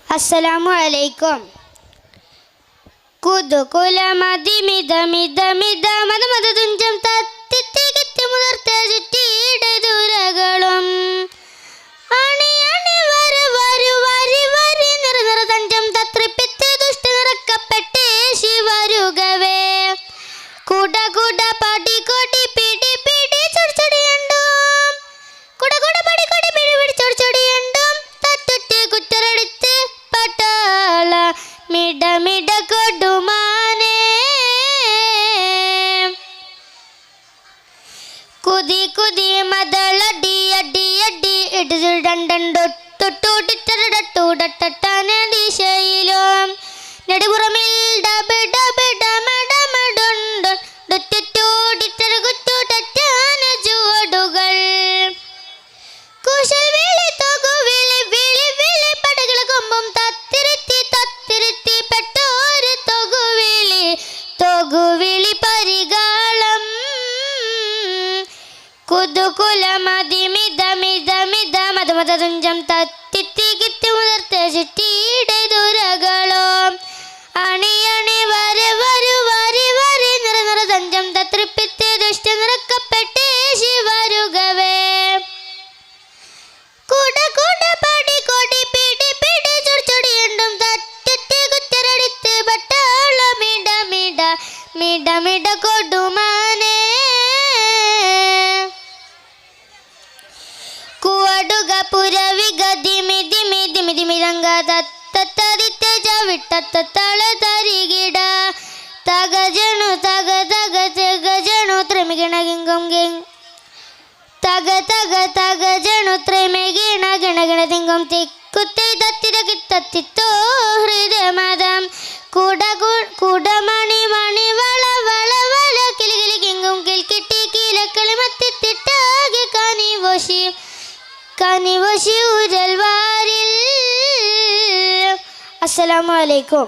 അസ്സലാമു അലൈക്കും. കുതുകുലമതിമിതമിതമിത മതമതതുഞ്ചം തത്തിത്തികത്തി മുതിർത്ത ചുറ്റിയുടെ ദൂരകളും അണി അണി വര വരു വരി വരി നിറ നിറ തഞ്ചം തത്രിപ്പിത്ത് ദുഷ്ട നിറക്കപ്പെട്ടേ ശിവരുകവേ കുട കുട പടി കൊടി പിടി പിടി ചൊടിച്ചൊടിയുണ്ടും കുട കുട പടി കൊടി പിടി പിടി ചൊടിച്ചൊടിയുണ്ടും തട്ടുറ്റി കുറ്ററടിത്ത് പട്ടാള മിട മിട കൊടുമാനേ കുതി കുതി മതളടി അടി അടി ഇടുടണ്ടോട്ടോട്ടിട്ടടട്ടൂടട്ടട്ടാന ദിശയിലും നെടുപുറമിൽ ഡബ ഡബ ഡമഡമഡുണ്ട് ഡൊറ്റോടിട്ടകുറ്റോടറ്റാന ചുവടുകൾ കുശൽ വിളി തൊകു വിളി വിളി വിളി പടകള കൊമ്പും തത്തിരുത്തി തത്തിരുത്തി പെട്ടോര് തൊകുവിളി പരികാളം കുതുകുലമതിമിതമിതമിത മതമതതുഞ്ചം തത്തിത്തികിത്തി മുതിർത്ത ചുറ്റിയുടെ ദുരകളോ അണി അണി വര വരു വരി വരി നിറ നിറ തഞ്ചം തത്രിപ്പിത്ത് ദുഷ്ട നിറക്കപ്പെട്ടേ ശിവരുകവേ കുട കുട പടി കൊടി പിടി പിടി ചൊടിച്ചൊടിയുണ്ടും തട്ടി കുറ്റരടിത്ത് പട്ടാള മിട മിട മിട മിട കൊടുമാനേ കുവടുക പുരവിക ദിമി ദിമി ദിമി ദിമി രംഗ തത്തരിത്ത ചവിട്ടത്തള തരികിട തകജണു തക തക തകജണു ത്രമിഗണകിങ്കം ഗിങ് തക തക തകജണു ത്രമിഗിണ ഗിണ ഗിണ തിങ്കം തിക്കുത്തി തത്തിരകിത്തത്തിത്തോ ഹൃദയമതം കുടമണി മണി വള വള വള കിളി കിളി കിങ്കും കിൽക്കിട്ടി കീലക്കളി മത്തിത്തിട്ടാകെ കനിവശി ഉരൽവാരിൽ. അസ്സലാമു അലൈക്കും.